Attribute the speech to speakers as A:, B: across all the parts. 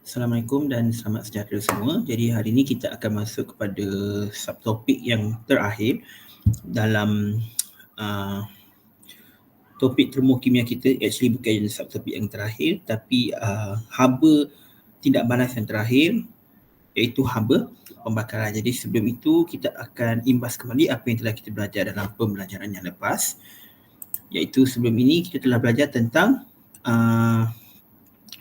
A: Assalamualaikum dan selamat sejahtera semua. Jadi hari ini kita akan masuk kepada subtopik yang terakhir dalam topik termokimia kita. Actually bukan subtopik yang terakhir tapi haba tindak balas yang terakhir, iaitu haba pembakaran. Jadi sebelum itu kita akan imbas kembali apa yang telah kita belajar dalam pembelajaran yang lepas. Iaitu sebelum ini kita telah belajar tentang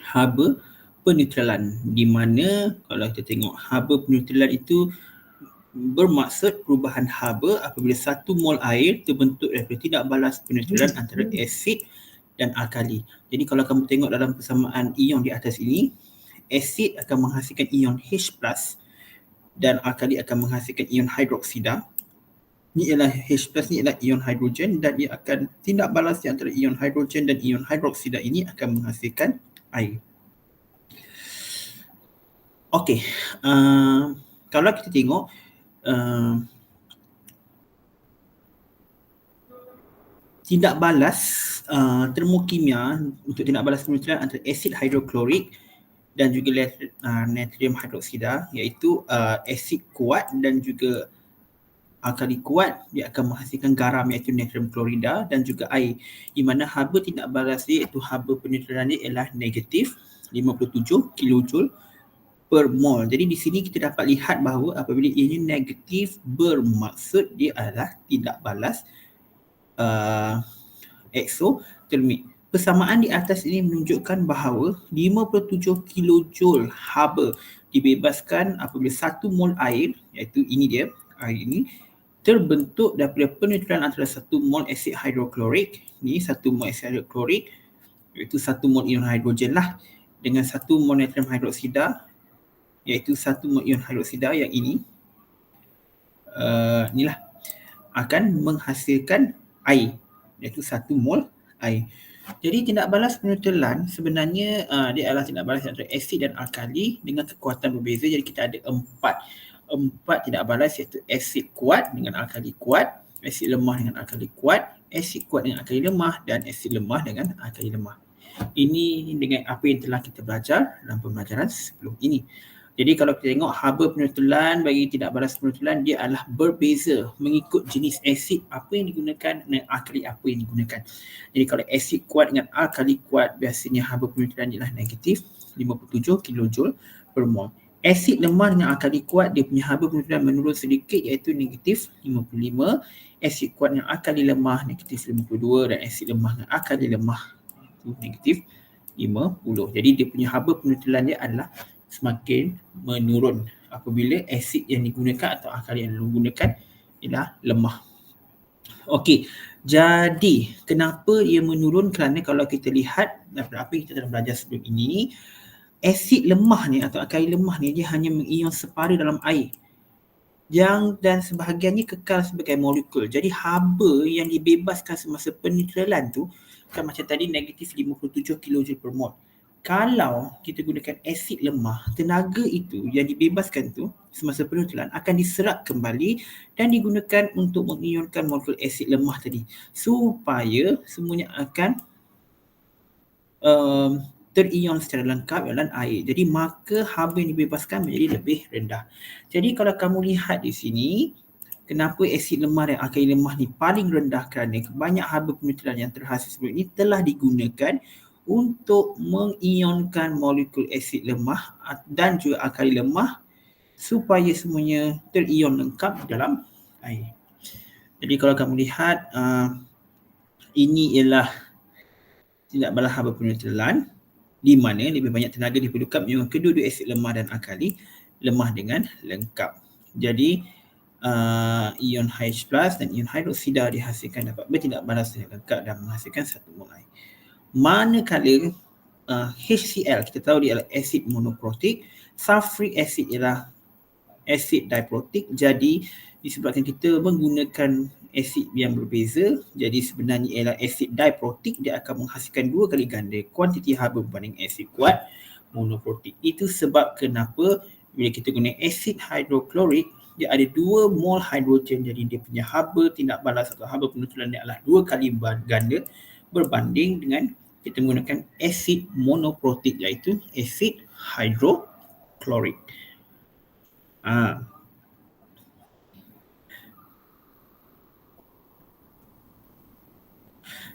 A: haba peneutralan, di mana kalau kita tengok haba peneutralan itu bermaksud perubahan haba apabila 1 mol air terbentuk daripada tidak balas peneutralan antara asid dan alkali. Jadi kalau kamu tengok dalam persamaan ion di atas ini, asid akan menghasilkan ion H+ dan alkali akan menghasilkan ion hidroksida. Ini ialah H+, ni ialah ion hidrogen dan ia akan tindak balas di antara ion hidrogen dan ion hidroksida ini akan menghasilkan air. Okey, kalau kita tengok tindak balas termokimia untuk tindak balas peneutralan antara asid hidroklorik dan juga natrium hidroksida, iaitu asid kuat dan juga alkali kuat, dia akan menghasilkan garam iaitu natrium klorida dan juga air, di mana haba tindak balas dia iaitu haba peneutralan dia ialah negatif 57 kilojoule per mol. Jadi di sini kita dapat lihat bahawa apabila ianya negatif bermaksud dia adalah tidak balas eksotermik. Persamaan di atas ini menunjukkan bahawa 57 kilojoule haba dibebaskan apabila 1 mol air, iaitu ini dia, air ini terbentuk daripada peneutralan antara 1 mol asid hidroklorik, ni 1 mol asid hidroklorik iaitu 1 mol ion hidrogen lah, dengan 1 mol natrium hidroksida iaitu 1 mol ion hidroksida yang ini, inilah akan menghasilkan air iaitu 1 mol air. Jadi tindak balas peneutralan sebenarnya dia adalah tindak balas antara asid dan alkali dengan kekuatan berbeza. Jadi kita ada empat tindak balas, iaitu asid kuat dengan alkali kuat, asid lemah dengan alkali kuat, asid kuat dengan alkali lemah dan asid lemah dengan alkali lemah. Ini dengan apa yang telah kita belajar dalam pembelajaran sebelum ini. Jadi kalau kita tengok haba peneutralan bagi tindak balas peneutralan, dia adalah berbeza mengikut jenis asid apa yang digunakan dan alkali apa yang digunakan. Jadi kalau asid kuat dengan alkali kuat, biasanya haba peneutralan ialah negatif 57 kilojoule per mol. Asid lemah dengan alkali kuat, dia punya haba peneutralan menurun sedikit iaitu negatif 55. Asid kuat dengan alkali lemah negatif 52 dan asid lemah dengan alkali lemah itu negatif 50. Jadi dia punya haba peneutralan dia adalah semakin menurun apabila asid yang digunakan atau alkali yang digunakan ialah lemah. Okey, jadi kenapa ia menurun? Kerana kalau kita lihat daripada apa yang kita telah belajar sebelum ini, asid lemah ni atau alkali lemah ni dia hanya mengion separa dalam air dan sebahagiannya kekal sebagai molekul. Jadi haba yang dibebaskan semasa peneutralan tu kan macam tadi negatif 57 kilojoule per mol. Kalau kita gunakan asid lemah, tenaga itu yang dibebaskan tu semasa peneutralan akan diserap kembali dan digunakan untuk mengionkan molekul asid lemah tadi supaya semuanya akan terion secara lengkap dalam air. Jadi maka haba yang dibebaskan menjadi lebih rendah. Jadi kalau kamu lihat di sini, kenapa asid lemah dan alkali lemah ni paling rendah? Kerana banyak haba peneutralan yang terhasil sebelum ini telah digunakan untuk mengionkan molekul asid lemah dan juga alkali lemah supaya semuanya terion lengkap dalam air. Jadi kalau kamu lihat, ini ialah tindak balas haba peneutralan di mana lebih banyak tenaga diperlukan mengion kedua-dua asid lemah dan alkali lemah dengan lengkap. Jadi ion H+ dan ion hidroksida dihasilkan dapat bertindak balas dengan lengkap dan menghasilkan 1 mol air. Manakala HCl kita tahu dia adalah asid monoprotik, sulfuric acid ialah asid diprotik. Jadi disebabkan kita menggunakan asid yang berbeza, jadi sebenarnya ialah asid diprotik, dia akan menghasilkan 2 kali ganda kuantiti haba berbanding asid kuat monoprotik. Itu sebab kenapa bila kita guna asid hidroklorik, dia ada 2 mol hidrogen, jadi dia punya haba tindak balas atau haba peneutralan dia adalah 2 kali ganda berbanding dengan kita menggunakan asid monoprotik, iaitu asid hidroklorid.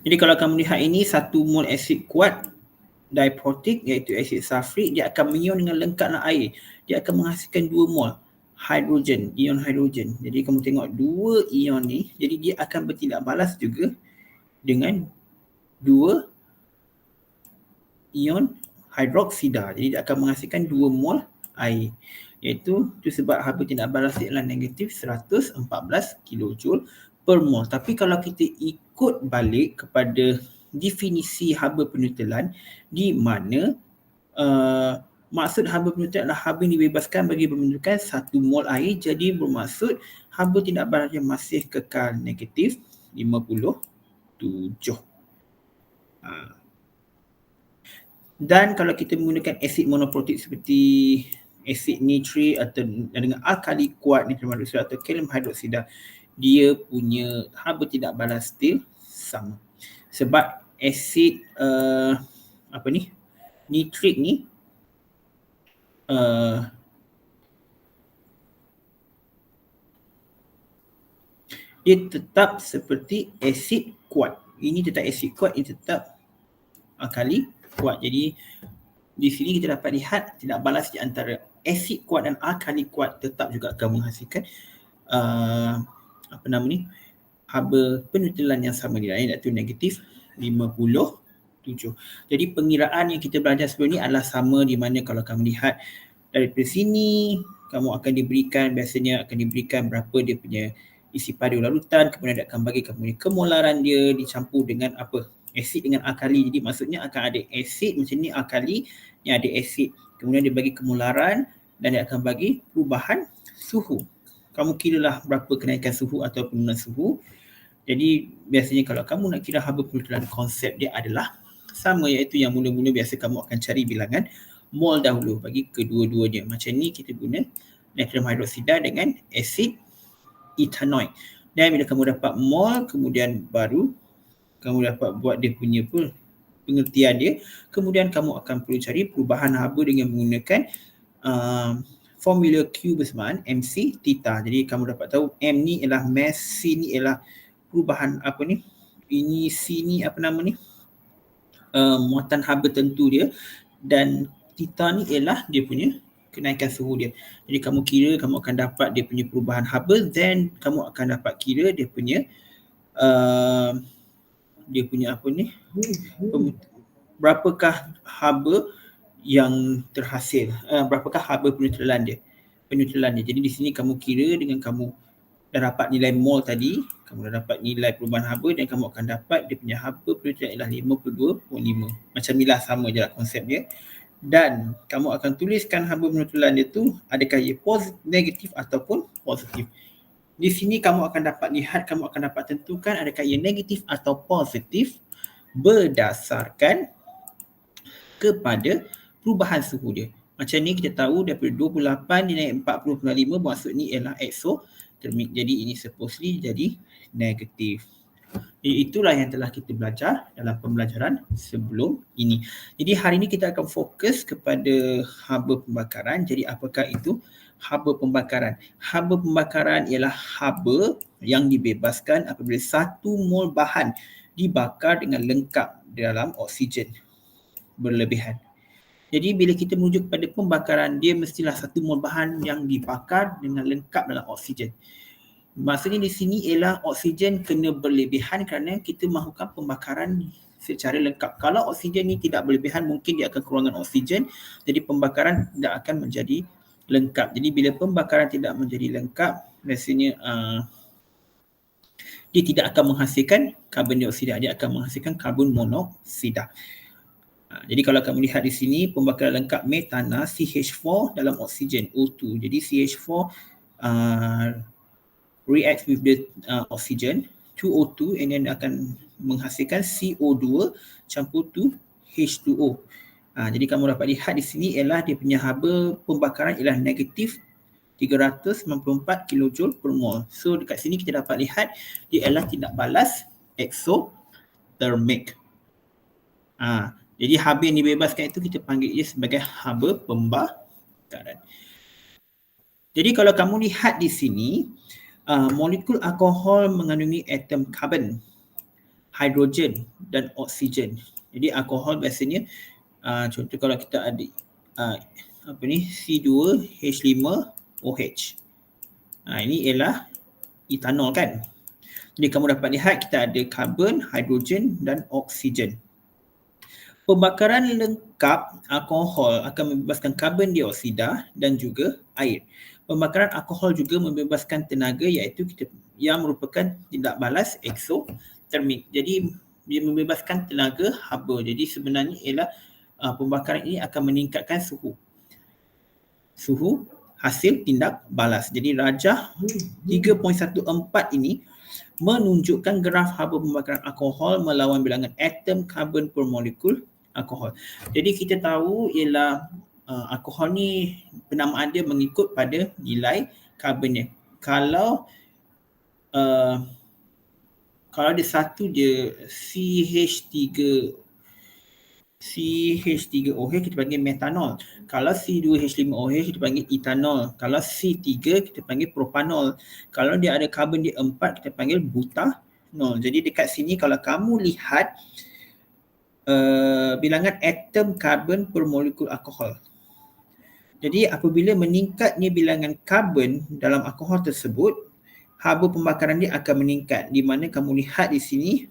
A: Jadi kalau kamu lihat ini 1 mol asid kuat diprotic iaitu asid sulfurik, dia akan mengion dengan lengkap dengan air. Dia akan menghasilkan 2 mol hidrogen, ion hidrogen. Jadi kamu tengok 2 ion ni, jadi dia akan bertindak balas juga dengan 2 ion hidroksida. Jadi dia akan menghasilkan 2 mol air. Iaitu itu sebab haba tindak balas dia adalah negatif 114 kilojoule per mol. Tapi kalau kita ikut balik kepada definisi haba penutulan, di mana maksud haba penutulan adalah haba yang dibebaskan bagi pembentukan 1 mol air, jadi bermaksud haba tindak balas yang masih kekal negatif 57. Dan kalau kita menggunakan asid monoprotik seperti asid nitrik atau dengan alkali kuat nitrogen hidroksida atau kalium hidroksida, dia punya haba tindak balas still sama. Sebab asid nitrik ni dia tetap seperti asid kuat. Ini tetap asid kuat, ini tetap alkali kuat. Jadi di sini kita dapat lihat tindak balas di antara asid kuat dan alkali kuat tetap juga akan menghasilkan haba penutulan yang sama dia, iaitu negatif 57. Jadi pengiraan yang kita belajar sebelum ni adalah sama, di mana kalau kamu lihat daripada sini, kamu akan diberikan, biasanya akan diberikan berapa dia punya isi pada larutan, kemudian dia akan bagi kamu kemolaran dia dicampur dengan apa? Asid dengan alkali. Jadi maksudnya akan ada asid macam ni, alkali yang ada asid. Kemudian dia bagi kemolaran dan dia akan bagi perubahan suhu. Kamu kiralah berapa kenaikan suhu atau penurunan suhu. Jadi biasanya kalau kamu nak kira haba penutulan, konsep dia adalah sama, iaitu yang mula-mula biasa kamu akan cari bilangan mol dahulu bagi kedua-duanya. Macam ni kita guna natrium hidroksida dengan asid ethanoik. Dan bila kamu dapat mol, kemudian baru kamu dapat buat dia punya pengertian dia. Kemudian kamu akan perlu cari perubahan haba dengan menggunakan formula Q bersamaan MC theta. Jadi kamu dapat tahu M ni ialah mass, C ni ialah perubahan ini C ni muatan haba tentu dia, dan theta ni ialah dia punya kenaikan suhu dia. Jadi kamu kira, kamu akan dapat dia punya perubahan haba, then kamu akan dapat kira dia punya berapakah haba yang terhasil, berapakah haba penutulan dia. Jadi di sini kamu kira dengan kamu dah dapat nilai mol tadi, kamu dah dapat nilai perubahan haba, dan kamu akan dapat dia punya haba penutulan ialah 52.5. Macam inilah, sama je lah konsep dia. Dan kamu akan tuliskan haba penutulan dia tu adakah ia negatif ataupun positif. Di sini kamu akan dapat lihat, kamu akan dapat tentukan adakah ia negatif atau positif berdasarkan kepada perubahan suhu dia. Macam ni kita tahu daripada 28 dia naik 40.5, maksud ni ialah exothermic. Jadi ini supposedly jadi negatif. Jadi itulah yang telah kita belajar dalam pembelajaran sebelum ini. Jadi hari ini kita akan fokus kepada haba pembakaran. Jadi apakah itu haba pembakaran? Haba pembakaran ialah haba yang dibebaskan apabila 1 mol bahan dibakar dengan lengkap dalam oksigen berlebihan. Jadi bila kita merujuk kepada pembakaran, dia mestilah 1 mol bahan yang dibakar dengan lengkap dalam oksigen. Maksudnya di sini ialah oksigen kena berlebihan kerana kita mahukan pembakaran secara lengkap. Kalau oksigen ni tidak berlebihan, mungkin dia akan kekurangan oksigen, jadi pembakaran tidak akan menjadi lengkap. Jadi bila pembakaran tidak menjadi lengkap, biasanya dia tidak akan menghasilkan karbon dioksida, dia akan menghasilkan karbon monoksida. Jadi kalau kamu lihat di sini, pembakaran lengkap metana CH4 dalam oksigen O2. Jadi CH4 react with the oxygen to O2 and then akan menghasilkan CO2 campur to H2O. Jadi kamu dapat lihat di sini ialah dia punya haba pembakaran ialah negatif 394 kilojoule per mol. So dekat sini kita dapat lihat dia ialah tindak balas exothermic. Jadi haba yang dibebaskan itu kita panggil dia sebagai haba pembakaran. Jadi kalau kamu lihat di sini, molekul alkohol mengandungi atom karbon, hidrogen dan oksigen. Jadi alkohol biasanya contoh kalau kita ada C2H5OH. Ini ialah etanol kan. Jadi kamu dapat lihat kita ada karbon, hidrogen dan oksigen. Pembakaran lengkap alkohol akan membebaskan karbon dioksida dan juga air. Pembakaran alkohol juga membebaskan tenaga iaitu yang merupakan tindak balas eksotermik. Jadi dia membebaskan tenaga haba. Jadi sebenarnya ialah pembakaran ini akan meningkatkan suhu hasil tindak balas. Jadi rajah 3.14 ini menunjukkan graf haba pembakaran alkohol melawan bilangan atom karbon per molekul alkohol. Jadi kita tahu ialah alkohol ni penamaan dia mengikut pada nilai karbonnya. Kalau dia satu je CH3OH kita panggil metanol. Kalau C2H5OH kita panggil etanol. Kalau C3 kita panggil propanol. Kalau dia ada karbon di 4 kita panggil butanol. Jadi dekat sini kalau kamu lihat bilangan atom karbon per molekul alkohol. Jadi apabila meningkatnya bilangan karbon dalam alkohol tersebut, haba pembakaran dia akan meningkat. Di mana kamu lihat di sini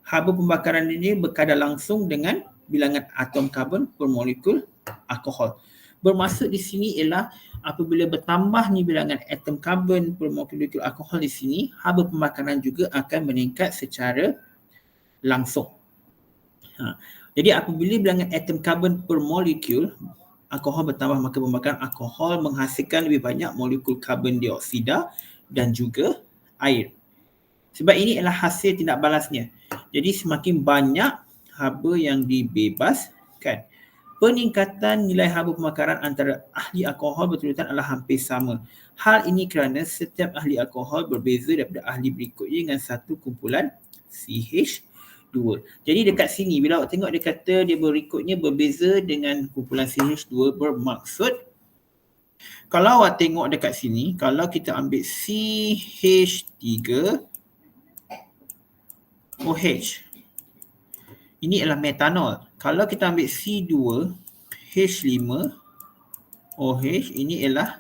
A: haba pembakaran ini berkadar langsung dengan bilangan atom karbon per molekul alkohol. Bermaksud di sini ialah apabila bertambahnya bilangan atom karbon per molekul alkohol di sini, haba pembakaran juga akan meningkat secara langsung. Jadi apabila bilangan atom karbon per molekul alkohol bertambah, maka pembakaran alkohol menghasilkan lebih banyak molekul karbon dioksida dan juga air. Sebab ini adalah hasil tindak balasnya. Jadi semakin banyak haba yang dibebaskan. Peningkatan nilai haba pembakaran antara ahli alkohol betulan adalah hampir sama. Hal ini kerana setiap ahli alkohol berbeza daripada ahli berikutnya dengan satu kumpulan CH2. Jadi dekat sini bila awak tengok dia kata dia berikutnya berbeza dengan kumpulan CH2, bermaksud kalau awak tengok dekat sini, kalau kita ambil CH3OH, ini adalah metanol. Kalau kita ambil C2H5OH, ini adalah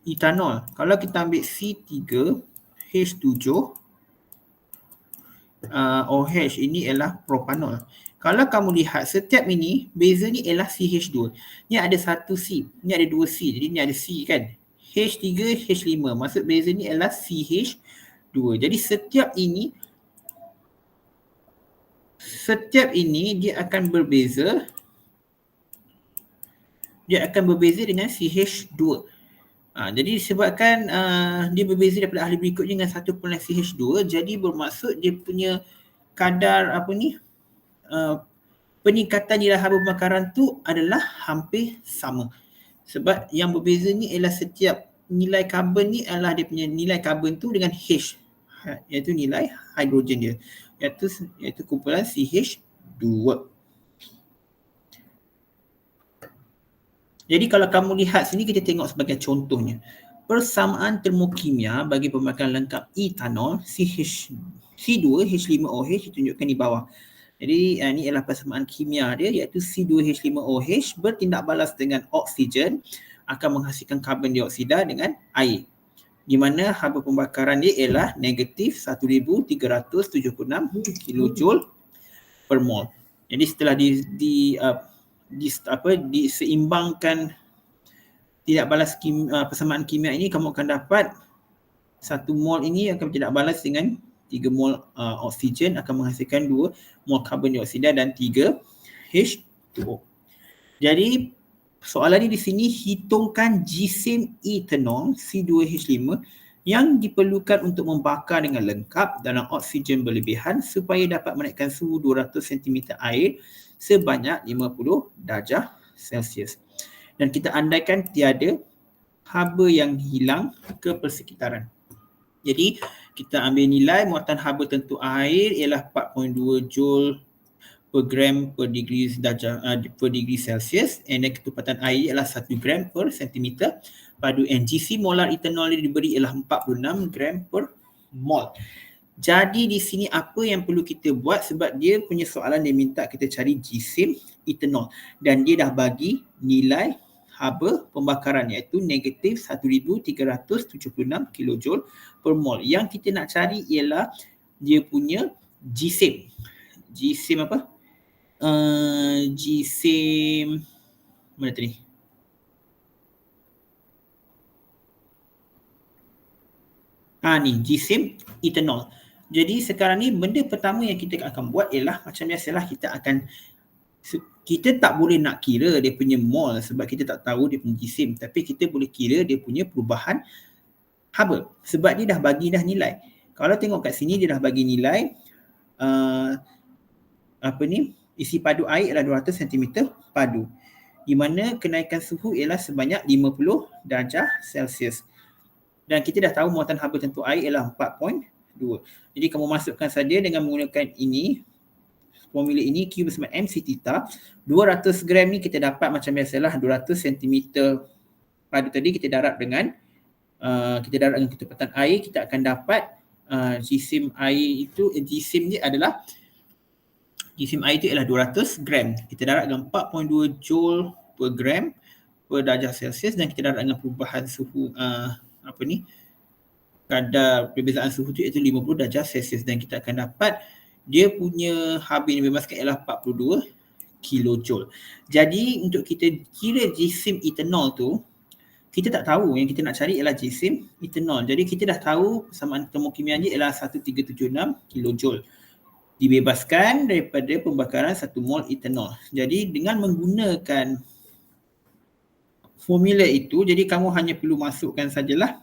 A: etanol. Kalau kita ambil C3H7OH, ini adalah propanol. Kalau kamu lihat setiap ini, beza ni ialah CH2. Ni ada satu C, ni ada dua C. Jadi ni ada C kan. H3, H5. Maksud beza ni ialah CH2. Jadi setiap ini dia akan berbeza. Dia akan berbeza dengan CH2. Jadi disebabkan dia berbeza daripada ahli berikutnya dengan satu pulang CH2, jadi bermaksud dia punya kadar peningkatan nilai haba pembakaran tu adalah hampir sama. Sebab yang berbeza ni ialah setiap nilai karbon ni adalah dia punya nilai karbon tu dengan H, iaitu nilai hidrogen dia, iaitu kumpulan CH2. Jadi kalau kamu lihat sini, kita tengok sebagai contohnya. Persamaan termokimia bagi pembakaran lengkap etanol C2H5OH ditunjukkan di bawah. Jadi ini adalah persamaan kimia dia, iaitu C2H5OH bertindak balas dengan oksigen akan menghasilkan karbon dioksida dengan air. Di mana haba pembakaran dia ialah negatif 1376 kJ per mol. Jadi setelah diseimbangkan tidak balas persamaan kimia ini, kamu akan dapat 1 mol ini akan tidak balas dengan 3 mol oksigen, akan menghasilkan 2 mol karbon dioksida dan 3 H2O. Jadi soalan ini di sini, hitungkan jisim etanol C2H5 yang diperlukan untuk membakar dengan lengkap dalam oksigen berlebihan supaya dapat menaikkan suhu 200 cm air sebanyak 50 darjah Celsius. Dan kita andaikan tiada haba yang hilang ke persekitaran. Jadi kita ambil nilai muatan haba tentu air ialah 4.2 joule per gram per degree per degree Celsius, and then ketepatan air ialah 1 gram per sentimeter padu, and GC molar etanol yang diberi ialah 46 gram per mol. Jadi di sini apa yang perlu kita buat, sebab dia punya soalan dia minta kita cari jisim etanol dan dia dah bagi nilai haba pembakaran iaitu negatif 1376 kilojoule per mol. Yang kita nak cari ialah dia punya jisim. Jisim apa? Jisim mana tadi? Ni jisim etanol. Jadi sekarang ni benda pertama yang kita akan buat ialah macam biasalah kita tak boleh nak kira dia punya mol sebab kita tak tahu dia punya jisim, tapi kita boleh kira dia punya perubahan haba sebab dia dah bagi dah nilai. Kalau tengok kat sini dia dah bagi nilai isi padu air adalah 200 cm padu, di mana kenaikan suhu ialah sebanyak 50 darjah Celsius. Dan kita dah tahu muatan haba tentu air ialah 4.2. Jadi kamu masukkan saja dengan menggunakan ini, formula ini, Q bersama MC theta. 200 gram ni kita dapat macam biasalah 200 cm padu tadi kita darab dengan ketepatan air, kita akan dapat jisim air itu, jisim dia adalah jisim air itu ialah 200 gram. Kita darab dengan 4.2 joule per gram per darjah Celsius, dan kita darab dengan perubahan suhu kadar perbezaan suhu tu iaitu 50 darjah Celsius, dan kita akan dapat dia punya haba yang dibebaskan ialah 42 kilojoule. Jadi untuk kita kira jisim etanol tu, kita tak tahu, yang kita nak cari ialah jisim etanol. Jadi kita dah tahu persamaan termokimia dia ialah 1376 kilojoule dibebaskan daripada pembakaran 1 mol etanol. Jadi dengan menggunakan formula itu, jadi kamu hanya perlu masukkan sajalah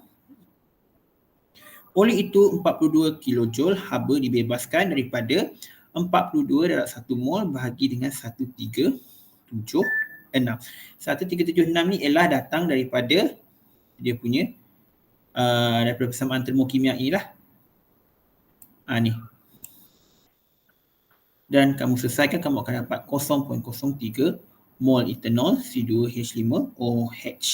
A: oleh itu 42 kilojoule haba dibebaskan daripada 42 darab 1 mol bahagi dengan 1376. 1376 ni ialah datang daripada dia punya daripada persamaan termokimia inilah. Ni. Dan kamu selesaikan, kamu akan dapat 0.03 mol etanol C2H5OH.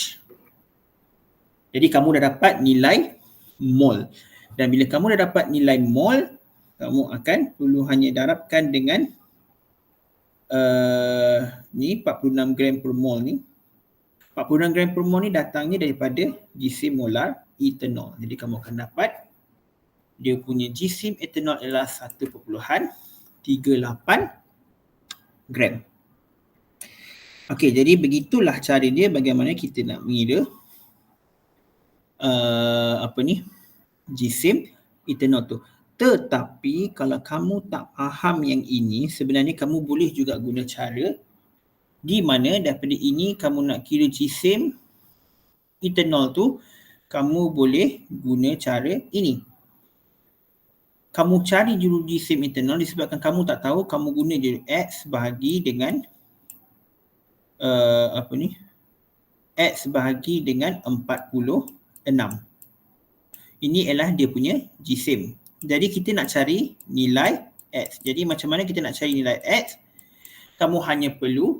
A: Jadi kamu dah dapat nilai mol. Dan bila kamu dah dapat nilai mol, kamu akan perlu hanya darabkan dengan ni 46 gram per mol ni. 46 gram per mol ni datangnya daripada jisim molar etanol. Jadi kamu akan dapat dia punya jisim etanol ialah 1.38 gram. Okey, jadi begitulah cara dia bagaimana kita nak mengira jisim etanol tu. Tetapi kalau kamu tak faham yang ini, sebenarnya kamu boleh juga guna cara di mana daripada ini kamu nak kira jisim etanol tu, kamu boleh guna cara ini. Kamu cari juru jisim etanol, disebabkan kamu tak tahu, kamu guna je X bahagi dengan X bahagi dengan 46. Ini ialah dia punya jisim. Jadi kita nak cari nilai X. Jadi macam mana kita nak cari nilai X? Kamu hanya perlu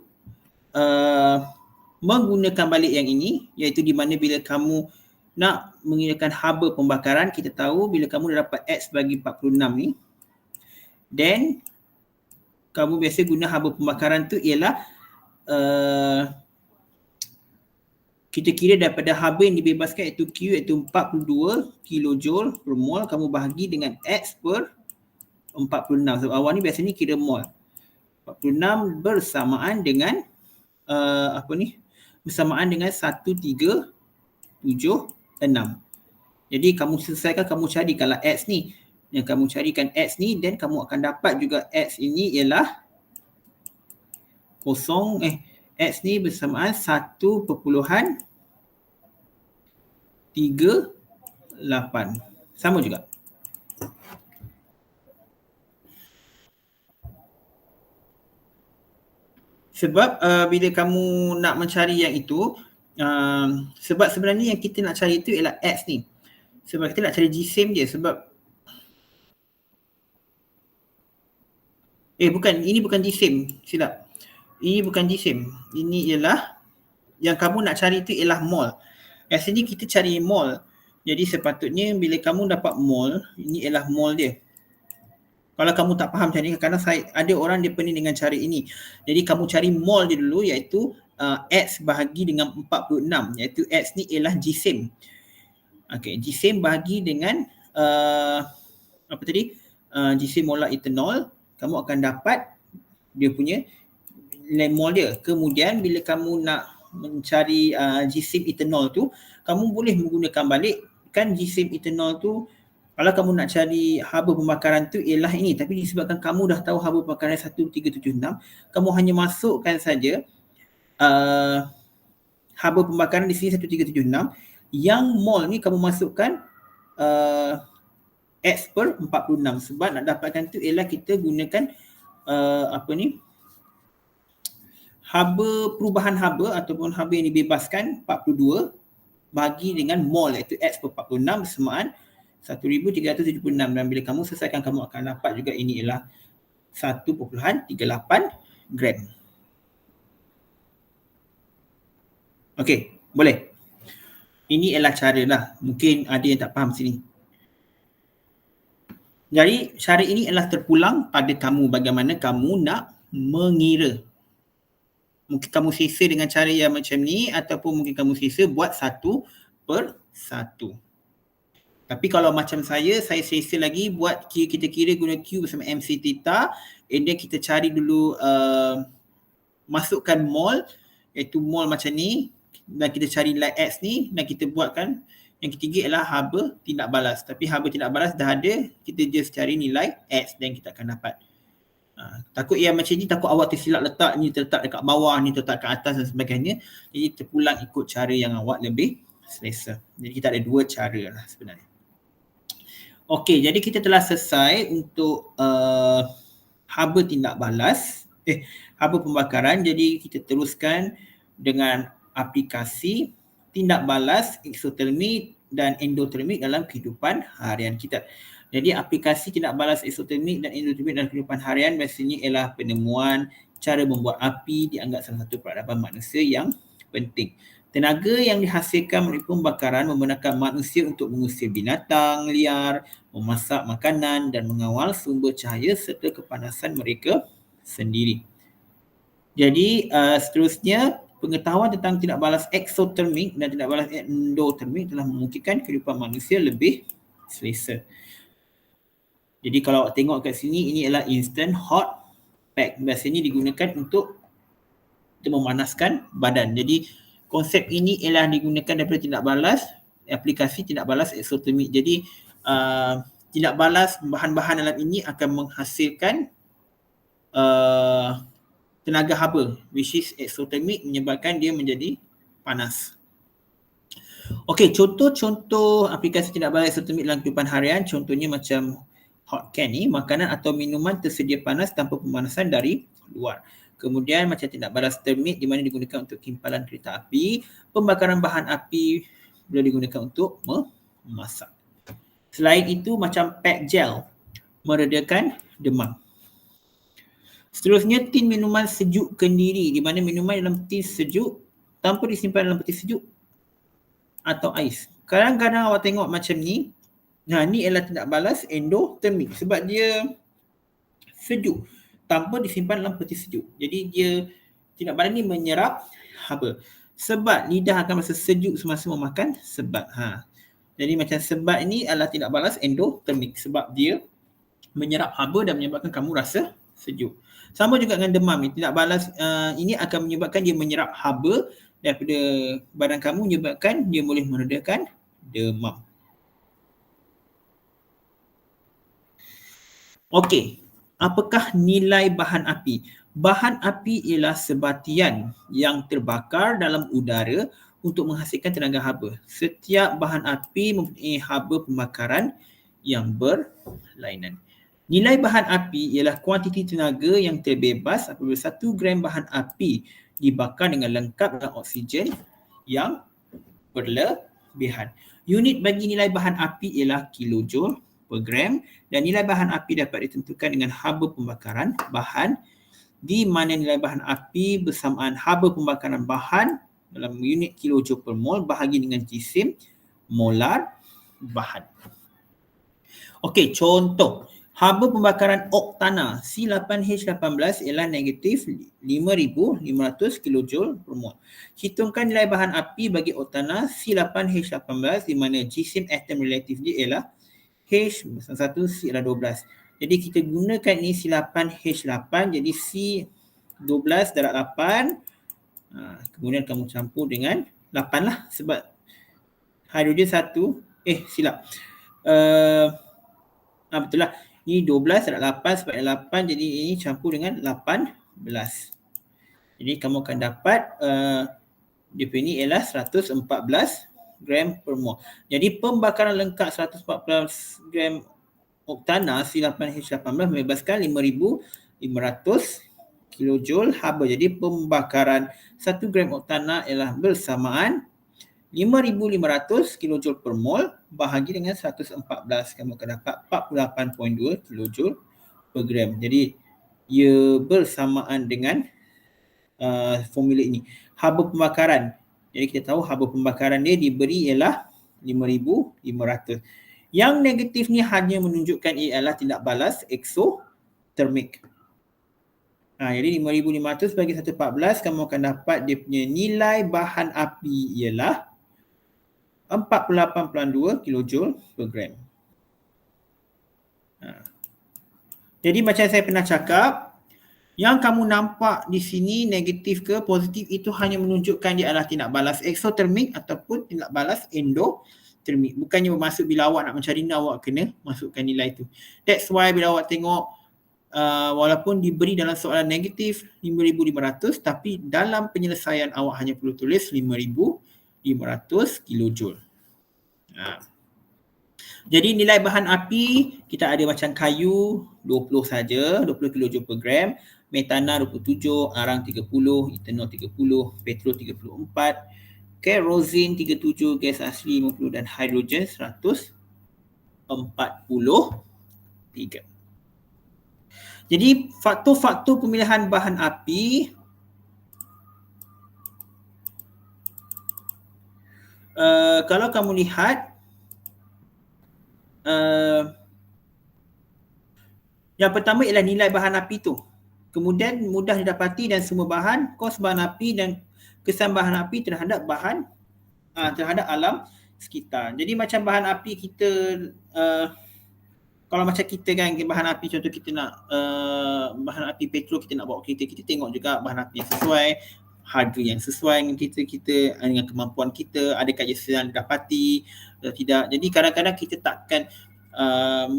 A: menggunakan balik yang ini, iaitu di mana bila kamu nak menggunakan haba pembakaran, kita tahu bila kamu dah dapat X bagi 46 ni, then kamu biasa guna haba pembakaran tu ialah kita kira daripada haba yang dibebaskan iaitu Q iaitu 42 kilojoule per mol, kamu bahagi dengan X per 46. Sebab awal ni biasanya kira mol. 46 bersamaan dengan bersamaan dengan 1376. Jadi kamu selesaikan, kamu carikanlah X ni. Yang kamu carikan X ni, dan kamu akan dapat juga X ini ialah X ni bersamaan 1.38. Sama juga. Sebab bila kamu nak mencari yang itu, sebab sebenarnya yang kita nak cari itu ialah X ni. Sebab kita nak cari jisim dia. Sebab Bukan, ini bukan jisim, silap. Ini bukan jisim. Ini ialah yang kamu nak cari tu ialah mol. Kat sini kita cari mol. Jadi sepatutnya bila kamu dapat mol, ini ialah mol dia. Kalau kamu tak faham macam ni, kadang ada orang dia pening dengan cara ini. Jadi kamu cari mol dia dulu, iaitu X bahagi dengan 46, iaitu X ni ialah jisim. Okey, jisim bahagi dengan apa tadi? Jisim molar etanol, kamu akan dapat dia punya nilai mol dia. Kemudian bila kamu nak mencari jisim etanol tu, kamu boleh menggunakan balik kan jisim etanol tu. Kalau kamu nak cari haba pembakaran tu ialah ini, tapi disebabkan kamu dah tahu haba pembakaran 1376, kamu hanya masukkan saja haba pembakaran di sini 1376, yang mol ni kamu masukkan X per 46. Sebab nak dapatkan tu ialah kita gunakan haba, perubahan haba ataupun haba yang dibebaskan 42 bagi dengan mol, iaitu X per 46 bersamaan 1376. Dan bila kamu selesaikan, kamu akan dapat juga ini ialah 1.38 gram. Okey, boleh. Ini ialah cara lah. Mungkin ada yang tak faham sini. Jadi cara ini adalah terpulang pada kamu bagaimana kamu nak mengira. Mungkin kamu sisa dengan cara yang macam ni, ataupun mungkin kamu sisa buat 1/1. Tapi kalau macam saya sisa lagi buat kita kira guna Q bersama MC theta, and then kita cari dulu masukkan mol, iaitu mol macam ni, dan kita cari nilai X ni, dan kita buatkan. Yang ketiga adalah haba tindak balas. Tapi haba tindak balas dah ada, kita just cari nilai X dan kita akan dapat. Takut yang macam ni, takut awak tersilap letak ni terletak dekat bawah, ni terletak kat atas dan sebagainya. Jadi terpulang ikut cara yang awak lebih selesa. Jadi kita ada dua cara lah sebenarnya. Okey, jadi kita telah selesai untuk haba tindak balas, haba pembakaran. Jadi kita teruskan dengan aplikasi tindak balas eksotermik dan endotermik dalam kehidupan harian kita. Jadi aplikasi tindak balas eksotermik dan endotermik dalam kehidupan harian biasanya ialah penemuan cara membuat api dianggap salah satu peradaban manusia yang penting. Tenaga yang dihasilkan melalui pembakaran membenarkan manusia untuk mengusir binatang liar, memasak makanan dan mengawal sumber cahaya serta kepanasan mereka sendiri. Jadi seterusnya, pengetahuan tentang tindak balas eksotermik dan tindak balas endotermik telah memungkinkan kehidupan manusia lebih selesa. Jadi kalau awak tengok kat sini, ini adalah instant hot pack. Biasanya digunakan untuk memanaskan badan. Jadi konsep ini ialah digunakan daripada tindak balas, aplikasi tindak balas eksotermik. Jadi tindak balas bahan-bahan dalam ini akan menghasilkan tenaga haba, which is eksotermik, menyebabkan dia menjadi panas. Okey, contoh-contoh aplikasi tindak balas eksotermik dalam kehidupan harian, contohnya macam hot can ni, makanan atau minuman tersedia panas tanpa pemanasan dari luar. Kemudian macam tindak balas termik di mana digunakan untuk kimpalan kereta api, pembakaran bahan api boleh digunakan untuk memasak. Selain itu macam pack gel, meredakan demam. Seterusnya tin minuman sejuk kendiri, di mana minuman dalam tin sejuk tanpa disimpan dalam peti sejuk atau ais. Kadang-kadang awak tengok macam ni, ni ialah tindak balas endotermik sebab dia sejuk tanpa disimpan dalam peti sejuk. Jadi dia tindak balas ni menyerap haba. Sebat, lidah akan rasa sejuk semasa memakan sebat. Jadi macam sebat ni adalah tindak balas endotermik sebab dia menyerap haba dan menyebabkan kamu rasa sejuk. Sama juga dengan demam. Tindak balas ini akan menyebabkan dia menyerap haba daripada badan kamu, menyebabkan dia boleh meredakan demam. Okey, apakah nilai bahan api? Bahan api ialah sebatian yang terbakar dalam udara untuk menghasilkan tenaga haba. Setiap bahan api mempunyai haba pembakaran yang berlainan. Nilai bahan api ialah kuantiti tenaga yang terbebas apabila 1 gram bahan api dibakar dengan lengkap dengan oksigen yang berlebihan. Unit bagi nilai bahan api ialah kilojoule per gram, dan nilai bahan api dapat ditentukan dengan haba pembakaran bahan, di mana nilai bahan api bersamaan haba pembakaran bahan dalam unit kilojoule per mol bahagi dengan jisim molar bahan. Okey, contoh. Haba pembakaran oktana C8H18 ialah negatif 5,500 kilojoule per mol. Hitungkan nilai bahan api bagi oktana C8H18 di mana jisim atom relatif dia ialah H bersama 1, C adalah 12. Jadi kita gunakan ni C8H8, jadi C12 darab 8. Kemudian kamu campur dengan 8 lah sebab hidrogen 1, silap. Betul lah. Ni 12 darab 8 sebab 8, jadi ini campur dengan 18. Jadi kamu akan dapat dia punya ni ialah 114 gram per mol. Jadi pembakaran lengkap 114 gram oktana C8H18 membebaskan 5,500 kilojoule haba. Jadi pembakaran 1 gram oktana ialah bersamaan 5,500 kilojoule per mol bahagi dengan 114. Kamu akan dapat 48.2 kilojoule per gram. Jadi ia bersamaan dengan formula ini. Haba pembakaran. Jadi kita tahu haba pembakaran dia diberi ialah 5,500. Yang negatif ni hanya menunjukkan ia adalah tindak balas eksotermik. Jadi 5,500 bagi 114, kamu akan dapat dia punya nilai bahan api ialah 48.2 kilojoule per gram. Jadi macam saya pernah cakap, yang kamu nampak di sini negatif ke positif itu hanya menunjukkan dia adalah tindak balas eksotermik ataupun tindak balas endotermik. Bukannya bermaksud bila awak nak mencari nilai, awak kena masukkan nilai itu. That's why bila awak tengok walaupun diberi dalam soalan negatif 5,500, tapi dalam penyelesaian awak hanya perlu tulis 5,500 kilojoule. Jadi nilai bahan api kita ada macam kayu 20 saja, 20 kilojoule per gram, metana 27, arang 30, etanol 30, petrol 34, kerosin 37, gas asli 50 dan hidrogen 143. Jadi faktor-faktor pemilihan bahan api kalau kamu lihat yang pertama ialah nilai bahan api tu. Kemudian mudah didapati dan semua bahan, kos bahan api dan kesan bahan api terhadap terhadap alam sekitar. Jadi macam bahan api kita kalau macam kita kan bahan api, contoh kita nak bahan api petrol, kita nak bawa kereta, kita tengok juga bahan api yang sesuai, harga yang sesuai dengan kita dengan kemampuan kita, adakah ia senang didapati atau tidak. Jadi kadang-kadang kita takkan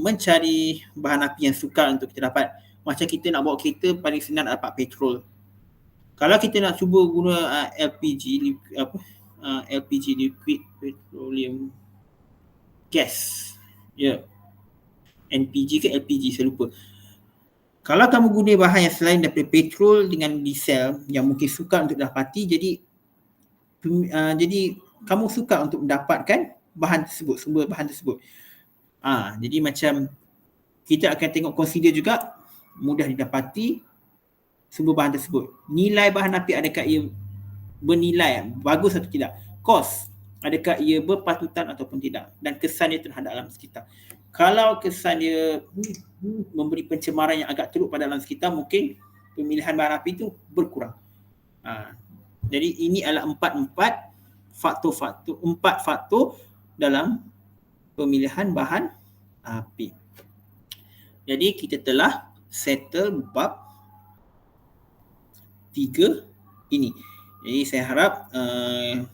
A: mencari bahan api yang sukar untuk kita dapat. Macam kita nak bawa kereta, paling senang dapat petrol. Kalau kita nak cuba guna LPG liquid petroleum gas, NPG ke LPG, saya lupa. Kalau kamu guna bahan yang selain daripada petrol dengan diesel yang mungkin sukar untuk dapati, jadi kamu sukar untuk mendapatkan bahan tersebut, sumber bahan tersebut. Jadi macam kita akan tengok, consider juga mudah didapati sumber bahan tersebut. Nilai bahan api, adakah ia bernilai bagus atau tidak? Kos, adakah ia berpatutan ataupun tidak? Dan kesan dia terhadap alam sekitar. Kalau kesan dia memberi pencemaran yang agak teruk pada alam sekitar, mungkin pemilihan bahan api itu berkurang. Jadi ini adalah empat faktor dalam pemilihan bahan api. Jadi kita telah settle bab 3 ini. Jadi saya harap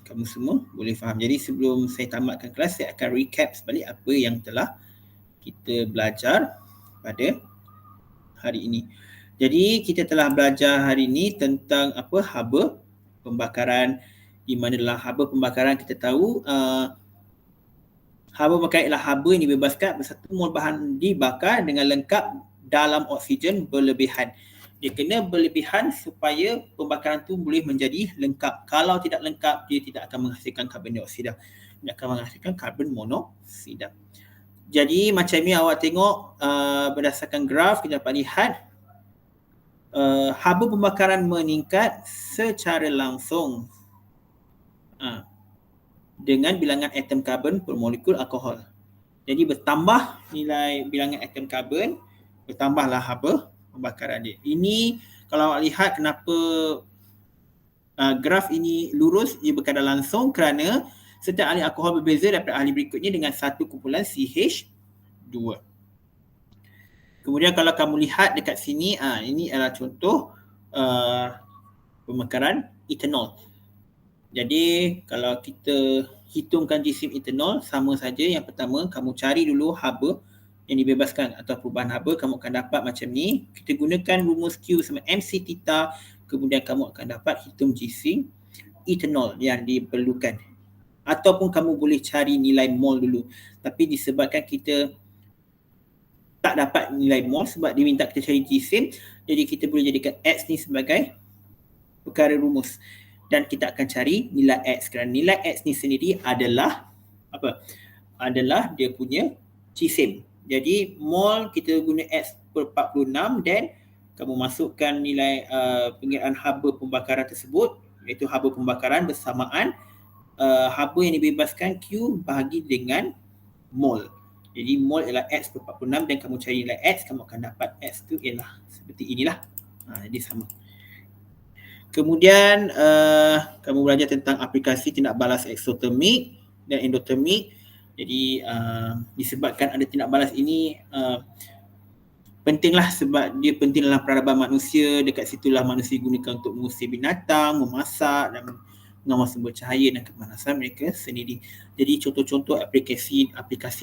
A: kamu semua boleh faham. Jadi sebelum saya tamatkan kelas, saya akan recap sebalik apa yang telah kita belajar pada hari ini. Jadi kita telah belajar hari ini tentang haba pembakaran, di mana dalam haba pembakaran kita tahu haba pembakaran ialah haba yang dibebaskan satu mol bahan dibakar dengan lengkap dalam oksigen berlebihan. Dia kena berlebihan supaya pembakaran tu boleh menjadi lengkap. Kalau tidak lengkap, dia tidak akan menghasilkan karbon dioksida. Dia akan menghasilkan karbon monoksida. Jadi macam ni awak tengok berdasarkan graf kita dapat lihat haba pembakaran meningkat secara langsung dengan bilangan atom karbon per molekul alkohol. Jadi bertambah nilai bilangan atom karbon, bertambahlah haba pembakaran dia. Ini kalau awak lihat kenapa graf ini lurus, ia berkadar langsung kerana setiap ahli alkohol berbeza daripada ahli berikutnya dengan satu kumpulan CH2. Kemudian kalau kamu lihat dekat sini, ini adalah contoh pembakaran etanol. Jadi kalau kita hitungkan jisim etanol, sama saja. Yang pertama, kamu cari dulu haba yang dibebaskan atau perubahan haba, kamu akan dapat macam ni. Kita gunakan rumus Q sama MC theta, kemudian kamu akan dapat hitung jisim etanol yang diperlukan. Ataupun kamu boleh cari nilai mol dulu. Tapi disebabkan kita tak dapat nilai mol sebab dia minta kita cari jisim, jadi kita boleh jadikan X ni sebagai perkara rumus. Dan kita akan cari nilai X kerana nilai X ni sendiri adalah apa? Adalah dia punya jisim. Jadi mol kita guna X per 46 dan kamu masukkan nilai pengiraan haba pembakaran tersebut, iaitu haba pembakaran bersamaan haba yang dibebaskan Q bahagi dengan mol. Jadi mol ialah X per 46 dan kamu cari nilai X, kamu akan dapat X tu ialah seperti inilah. Jadi sama. Kemudian kamu belajar tentang aplikasi tindak balas eksotermik dan endotermik. Jadi disebabkan ada tindak balas ini pentinglah sebab dia penting dalam peradaban manusia. Dekat situlah manusia gunakan untuk mengusir binatang, memasak dan mengawal sumber cahaya dan kepanasan mereka sendiri. Jadi contoh-contoh aplikasi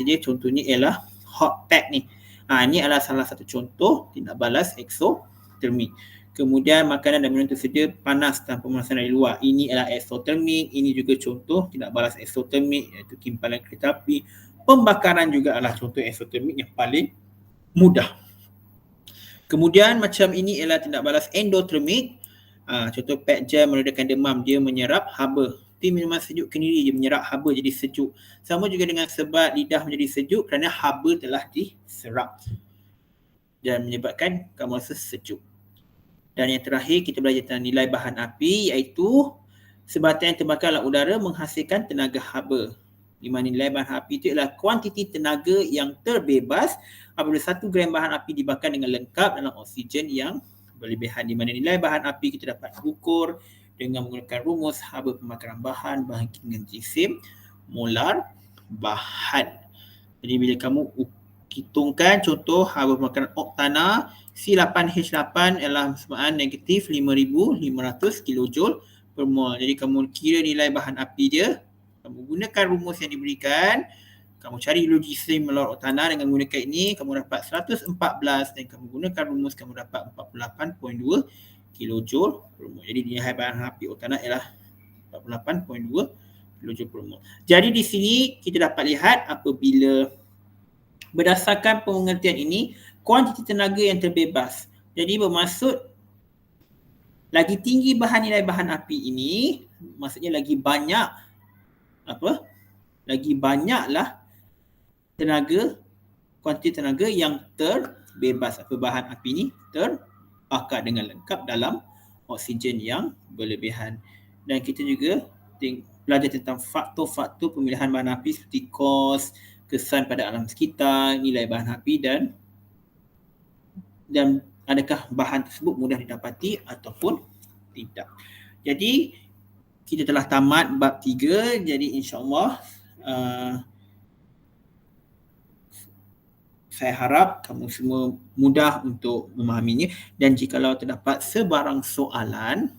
A: dia contohnya ialah hot pack ni. Ini adalah salah satu contoh tindak balas eksotermik. Kemudian makanan dan minum tersedia panas tanpa pemanasan dari luar. Ini adalah eksotermik. Ini juga contoh tindak balas eksotermik, iaitu kimpalan kereta api. Pembakaran juga adalah contoh eksotermik yang paling mudah. Kemudian macam ini ialah tindak balas endotermik. Contoh pet gel meredakan demam, dia menyerap haba. Tapi minuman sejuk kendiri dia menyerap haba jadi sejuk. Sama juga dengan sebat lidah menjadi sejuk kerana haba telah diserap dan menyebabkan kamu rasa sejuk. Dan yang terakhir kita belajar tentang nilai bahan api, iaitu sebatan yang terbakar dalam udara menghasilkan tenaga haba. Di mana nilai bahan api itu adalah kuantiti tenaga yang terbebas apabila 1 gram bahan api dibakar dengan lengkap dalam oksigen yang berlebihan. Di mana nilai bahan api kita dapat ukur dengan menggunakan rumus haba pembakaran bahan bahagi dengan jisim molar bahan. Jadi bila kamu hitungkan contoh haba pembakaran oktana, C8H8 adalah persamaan negatif 5,500 kJ per mol. Jadi kamu kira nilai bahan api dia, kamu gunakan rumus yang diberikan, kamu cari dulu jisim molar oktana dengan menggunakan ini, kamu dapat 114 dan kamu gunakan rumus, kamu dapat 48.2 kJ per mol. Jadi nilai bahan api oktana ialah 48.2 kJ per mol. Jadi di sini kita dapat lihat apabila berdasarkan pengertian ini, kuantiti tenaga yang terbebas. Jadi bermaksud lagi tinggi nilai bahan api ini, maksudnya lagi banyak lagi banyaklah kuantiti tenaga yang terbebas. Bahan api ini terbakar dengan lengkap dalam oksigen yang berlebihan. Dan kita juga belajar tentang faktor-faktor pemilihan bahan api seperti kos, kesan pada alam sekitar, nilai bahan api dan adakah bahan tersebut mudah didapati ataupun tidak. Jadi kita telah tamat bab 3. Jadi insya-Allah saya harap kamu semua mudah untuk memahaminya, dan jikalau terdapat sebarang soalan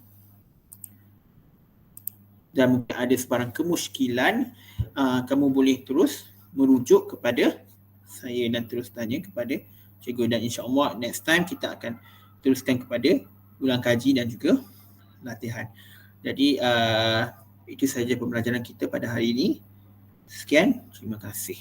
A: dan mungkin ada sebarang kemusykilan, kamu boleh terus merujuk kepada saya dan terus tanya kepada cikgu, dan insya-Allah next time kita akan teruskan kepada ulang kaji dan juga latihan. Jadi itu sahaja pembelajaran kita pada hari ini. Sekian, terima kasih.